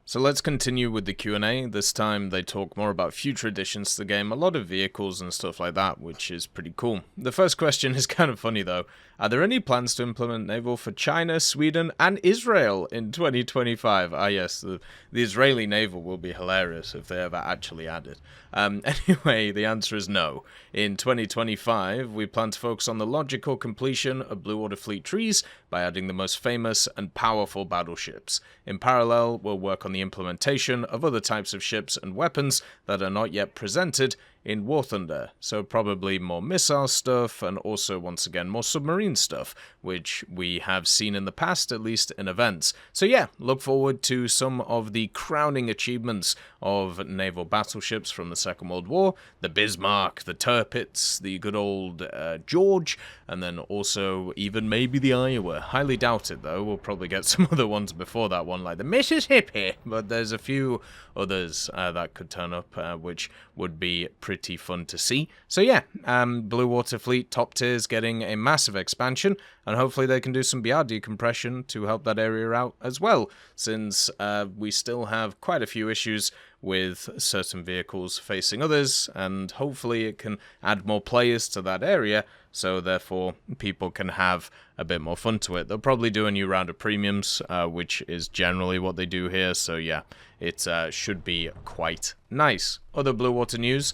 So let's continue with the Q&A. This time they talk more about future additions to the game, a lot of vehicles and stuff like that, which is pretty cool. The first question is kind of funny though. Are there any plans to implement Naval for China, Sweden, and Israel in 2025? Ah yes, the Israeli Naval will be hilarious if they ever actually add it. Anyway, the answer is no. In 2025, we plan to focus on the logical completion of Blue Water Fleet trees by adding the most famous and powerful battleships. In parallel, we'll work on the implementation of other types of ships and weapons that are not yet presented in War Thunder, so probably more missile stuff and also once again more submarine stuff, which we have seen in the past, at least in events. So yeah, look forward to some of the crowning achievements of naval battleships from the Second World War, the Bismarck, the Tirpitz, the good old George, and then also even maybe the Iowa. Highly doubt it though, we'll probably get some other ones before that one like the Mississippi, but there's a few others that could turn up, which would be pretty fun to see. So yeah, Blue Water Fleet top tiers getting a massive expansion, and hopefully they can do some BR decompression to help that area out as well, since we still have quite a few issues with certain vehicles facing others, and hopefully it can add more players to that area, so therefore people can have a bit more fun to it. They'll probably do a new round of premiums, which is generally what they do here, so yeah, it should be quite nice. Other Blue Water news,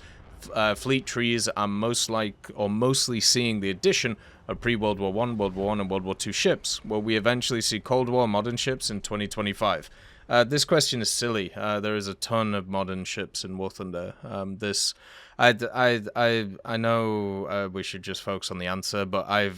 fleet trees are mostly seeing the addition of pre-World War I, World War I, and World War II ships. Will we eventually see Cold War modern ships in 2025? This question is silly. There is a ton of modern ships in War Thunder. I know we should just focus on the answer, but I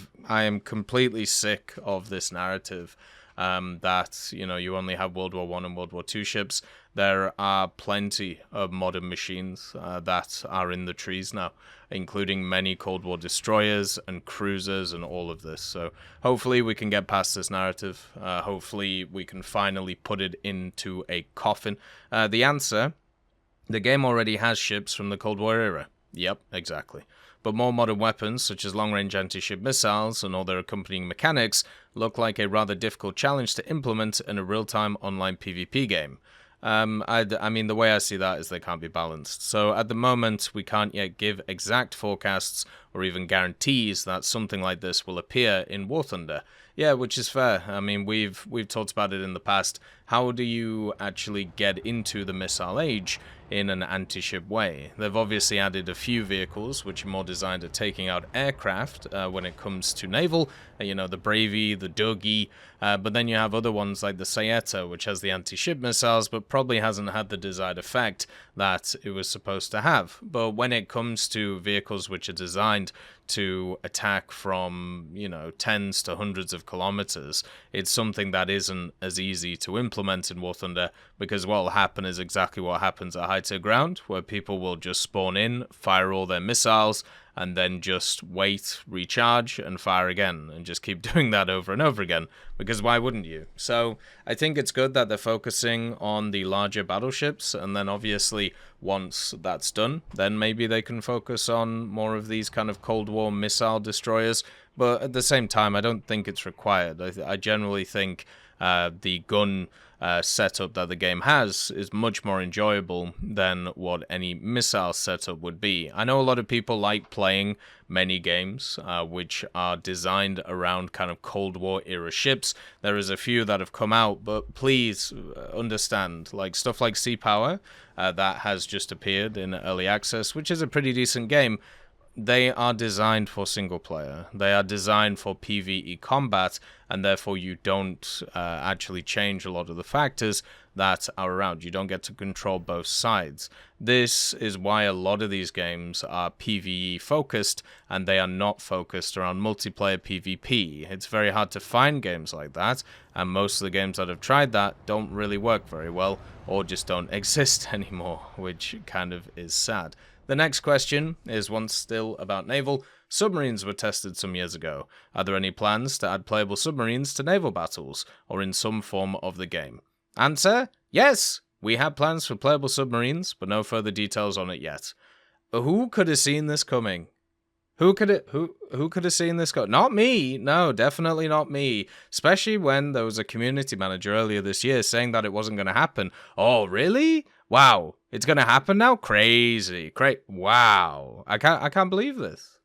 am completely sick of this narrative that you only have World War I and World War II ships. There are plenty of modern machines that are in the trees now, including many Cold War destroyers and cruisers and all of this. So hopefully we can get past this narrative. Hopefully we can finally put it into a coffin. The answer, the game already has ships from the Cold War era. Yep, exactly. But more modern weapons, such as long-range anti-ship missiles and all their accompanying mechanics, look like a rather difficult challenge to implement in a real-time online PvP game. I mean, the way I see that is they can't be balanced. So at the moment, we can't yet give exact forecasts or even guarantees that something like this will appear in War Thunder. Yeah, which is fair. I mean, we've talked about it in the past. How do you actually get into the missile age in an anti-ship way? They've obviously added a few vehicles which are more designed at taking out aircraft when it comes to naval. The Bravey, the Dougie, but then you have other ones like the Saeta, which has the anti-ship missiles, but probably hasn't had the desired effect that it was supposed to have. But when it comes to vehicles which are designed to attack from, tens to hundreds of kilometers, it's something that isn't as easy to implement in War Thunder, because what will happen is exactly what happens at high tier ground, where people will just spawn in, fire all their missiles, and then just wait, recharge, and fire again, and just keep doing that over and over again, because why wouldn't you? So I think it's good that they're focusing on the larger battleships, and then obviously once that's done, then maybe they can focus on more of these kind of Cold War missile destroyers, but at the same time, I don't think it's required. I generally think the gun setup that the game has is much more enjoyable than what any missile setup would be. I know a lot of people like playing many games which are designed around kind of Cold War era ships. There is a few that have come out, but please understand, like stuff like Sea Power that has just appeared in early access, which is a pretty decent game. They are designed for single player. They are designed for PvE combat, and therefore you don't actually change a lot of the factors that are around. You don't get to control both sides. This is why a lot of these games are PvE focused, and they are not focused around multiplayer PvP. It's very hard to find games like that, and most of the games that have tried that don't really work very well, or just don't exist anymore, which kind of is sad. The next question is one still about naval. Submarines were tested some years ago. Are there any plans to add playable submarines to naval battles, or in some form of the game? Answer: yes! We have plans for playable submarines, but no further details on it yet. Who could have seen this coming? Who could have seen this go? Not me. No, definitely not me. Especially when there was a community manager earlier this year saying that it wasn't going to happen. Oh, really? Wow, it's going to happen now? Crazy. Wow. I can't believe this.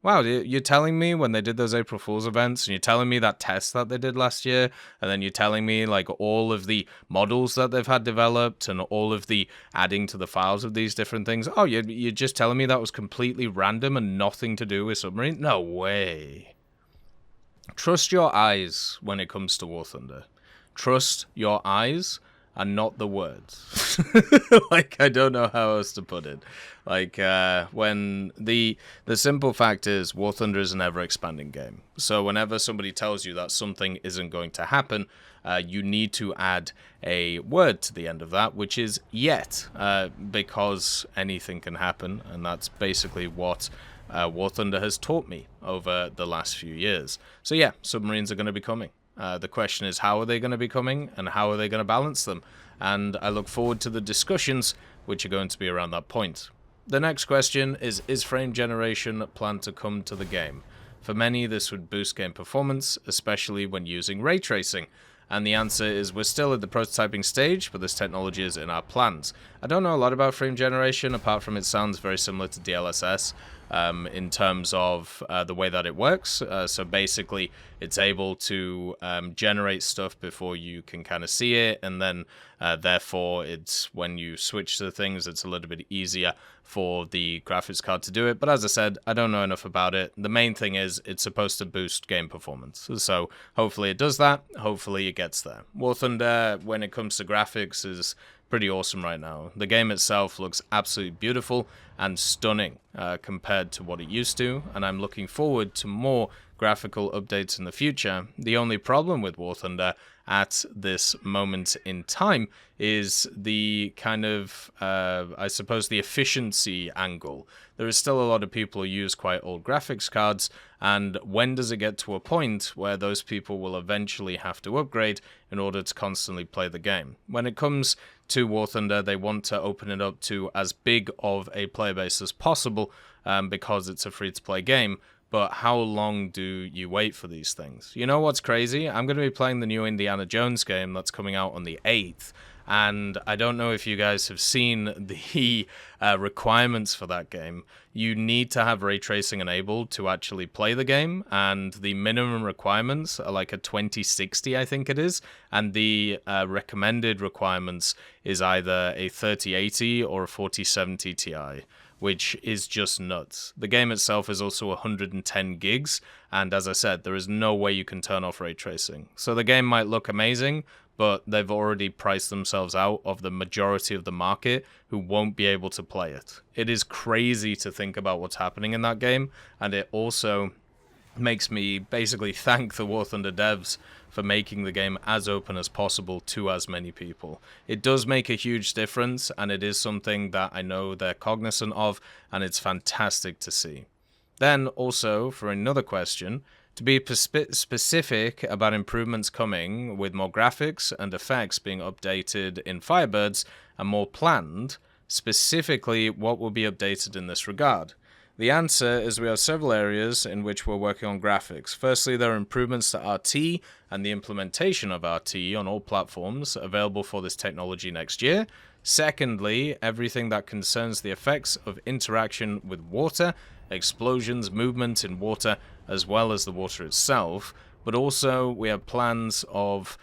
Wow, you're telling me when they did those April Fool's events, and you're telling me that test that they did last year, and then you're telling me like all of the models that they've had developed and all of the adding to the files of these different things. Oh, you're just telling me that was completely random and nothing to do with Submarine? No way. Trust your eyes when it comes to War Thunder. Trust your eyes and not the words. Like, I don't know how else to put it. Like, when the simple fact is, War Thunder is an ever-expanding game. So whenever somebody tells you that something isn't going to happen, you need to add a word to the end of that, which is yet, because anything can happen, and that's basically what War Thunder has taught me over the last few years. So yeah, submarines are going to be coming. The question is, how are they going to be coming, and how are they going to balance them? And I look forward to the discussions, which are going to be around that point. The next question is frame generation planned to come to the game? For many, this would boost game performance, especially when using ray tracing. And the answer is we're still at the prototyping stage, but this technology is in our plans. I don't know a lot about frame generation, apart from it sounds very similar to DLSS in terms of the way that it works. So basically, it's able to generate stuff before you can kind of see it, and then therefore, it's when you switch to things, it's a little bit easier for the graphics card to do it. But as I said, I don't know enough about it. The main thing is it's supposed to boost game performance. So hopefully it does that. Hopefully it gets there. War Thunder, when it comes to graphics, is pretty awesome right now. The game itself looks absolutely beautiful and stunning compared to what it used to, and I'm looking forward to more graphical updates in the future. The only problem with War Thunder at this moment in time is the kind of, I suppose, the efficiency angle. There is still a lot of people who use quite old graphics cards, and when does it get to a point where those people will eventually have to upgrade in order to constantly play the game? When it comes to War Thunder, they want to open it up to as big of a player base as possible because it's a free-to-play game. But how long do you wait for these things? You know what's crazy? I'm going to be playing the new Indiana Jones game that's coming out on the 8th. And I don't know if you guys have seen the requirements for that game. You need to have ray tracing enabled to actually play the game. And the minimum requirements are like a 2060, I think it is. And the recommended requirements is either a 3080 or a 4070 Ti, which is just nuts. The game itself is also 110 gigs, and as I said, there is no way you can turn off ray tracing. So the game might look amazing, but they've already priced themselves out of the majority of the market who won't be able to play it. It is crazy to think about what's happening in that game, and it also makes me basically thank the War Thunder devs for making the game as open as possible to as many people. It does make a huge difference, and it is something that I know they're cognizant of, and it's fantastic to see. Then also, for another question, to be specific about improvements coming with more graphics and effects being updated in Firebirds and more planned, specifically what will be updated in this regard? The answer is we have several areas in which we're working on graphics. Firstly, there are improvements to RT and the implementation of RT on all platforms available for this technology next year. Secondly, everything that concerns the effects of interaction with water, explosions, movement in water, as well as the water itself. But also, we have plans of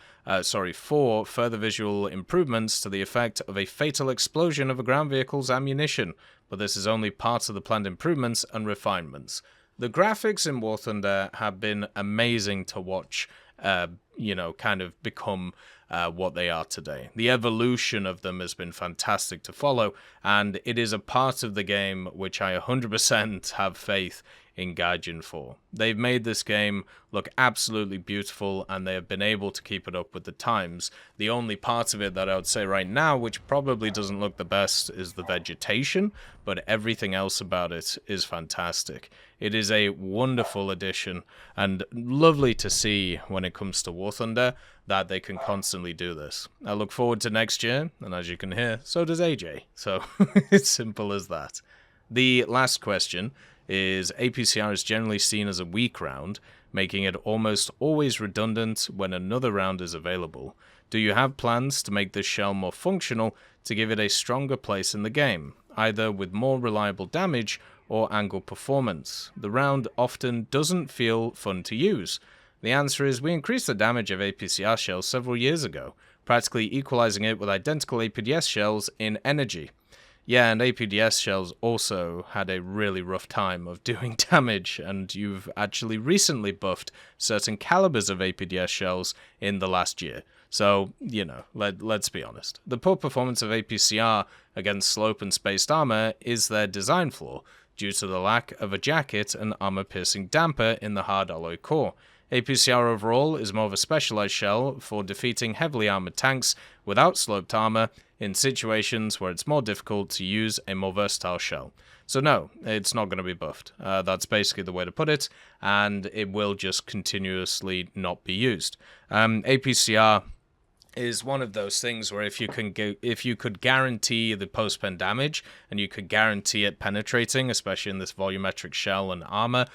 for further visual improvements to the effect of a fatal explosion of a ground vehicle's ammunition, but this is only part of the planned improvements and refinements. The graphics in War Thunder have been amazing to watch, kind of become what they are today. The evolution of them has been fantastic to follow, and it is a part of the game which I 100% have faith in Gaijin for. They've made this game look absolutely beautiful, and they have been able to keep it up with the times. The only part of it that I would say right now, which probably doesn't look the best, is the vegetation, but everything else about it is fantastic. It is a wonderful addition, and lovely to see when it comes to War Thunder that they can constantly do this. I look forward to next year, and as you can hear, so does AJ. So it's simple as that. The last question is APCR is generally seen as a weak round, making it almost always redundant when another round is available. Do you have plans to make this shell more functional to give it a stronger place in the game, either with more reliable damage or angle performance? The round often doesn't feel fun to use. The answer is we increased the damage of APCR shells several years ago, practically equalizing it with identical APDS shells in energy. Yeah, and APDS shells also had a really rough time of doing damage, and you've actually recently buffed certain calibers of APDS shells in the last year. So, let's be honest. The poor performance of APCR against slope and spaced armor is their design flaw, due to the lack of a jacket and armor-piercing damper in the hard alloy core. APCR overall is more of a specialized shell for defeating heavily armored tanks without sloped armor in situations where it's more difficult to use a more versatile shell. So no, it's not going to be buffed. That's basically the way to put it, and it will just continuously not be used. APCR is one of those things where if you could guarantee the post-pen damage and you could guarantee it penetrating, especially in this volumetric shell and armor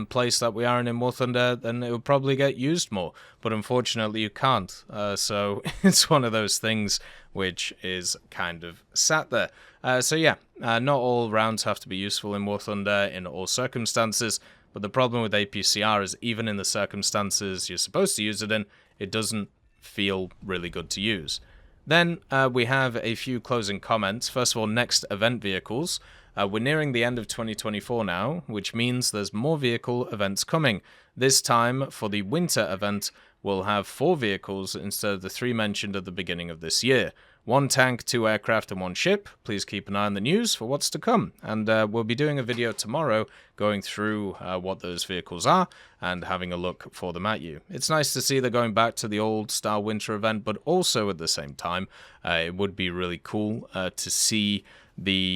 place that we are in War Thunder, then it would probably get used more. But unfortunately, you can't. So it's one of those things which is kind of sat there. Not all rounds have to be useful in War Thunder in all circumstances. But the problem with APCR is even in the circumstances you're supposed to use it in, it doesn't feel really good to use. Then we have a few closing comments. First of all, next event vehicles. We're nearing the end of 2024 now, which means there's more vehicle events coming. This time, for the winter event, we'll have 4 vehicles instead of the 3 mentioned at the beginning of this year. 1 tank, 2 aircraft, and 1 ship. Please keep an eye on the news for what's to come. And we'll be doing a video tomorrow going through what those vehicles are and having a look for them at you. It's nice to see they're going back to the old style winter event, but also at the same time, it would be really cool to see them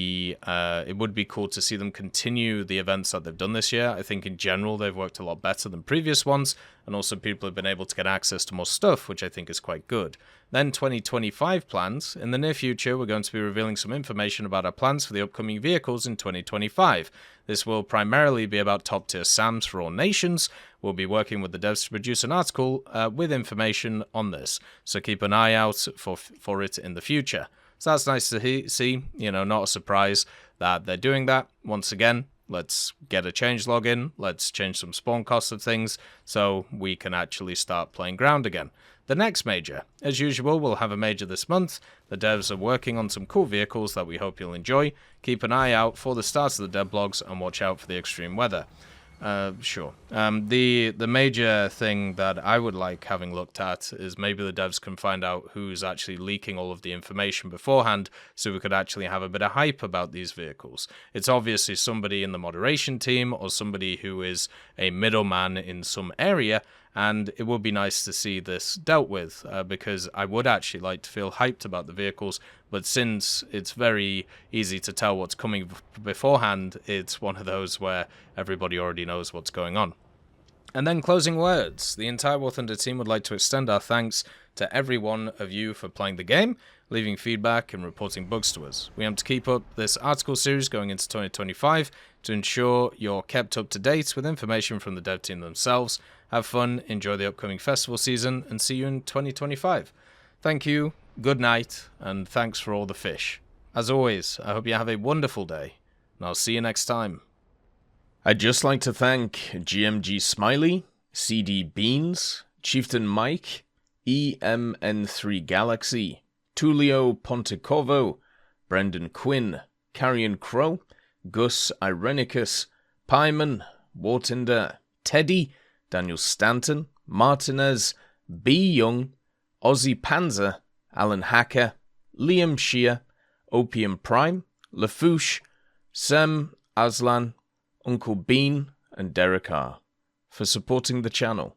continue the events that they've done this year. I think in general they've worked a lot better than previous ones, and also people have been able to get access to more stuff, which I think is quite good. Then 2025 plans. In the near future, we're going to be revealing some information about our plans for the upcoming vehicles in 2025. This will primarily be about top tier SAMs for all nations. We'll be working with the devs to produce an article with information on this, so keep an eye out for it in the future. So that's nice to see, not a surprise that they're doing that. Once again, let's get a change login, let's change some spawn costs of things, so we can actually start playing ground again. The next major. As usual, we'll have a major this month. The devs are working on some cool vehicles that we hope you'll enjoy. Keep an eye out for the start of the dev blogs and watch out for the extreme weather. Sure. The major thing that I would like having looked at is maybe the devs can find out who's actually leaking all of the information beforehand, so we could actually have a bit of hype about these vehicles. It's obviously somebody in the moderation team or somebody who is a middleman in some area, and it would be nice to see this dealt with, because I would actually like to feel hyped about the vehicles, but since it's very easy to tell what's coming beforehand, it's one of those where everybody already knows what's going on. And then closing words. The entire War Thunder team would like to extend our thanks to every one of you for playing the game, leaving feedback and reporting bugs to us. We aim to keep up this article series going into 2025 to ensure you're kept up to date with information from the dev team themselves. Have fun, enjoy the upcoming festival season, and see you in 2025. Thank you, good night, and thanks for all the fish. As always, I hope you have a wonderful day, and I'll see you next time. I'd just like to thank GMG Smiley, CD Beans, Chieftain Mike, EMN3 Galaxy, Tulio Pontecorvo, Brendan Quinn, Carrion Crow, Gus Irenicus, Pyman, Wartinder, Teddy, Daniel Stanton, Martinez, B. Young, Ozzy Panzer, Alan Hacker, Liam Shear, Opium Prime, Lafouche, Sem, Aslan, Uncle Bean, and Derek R. for supporting the channel.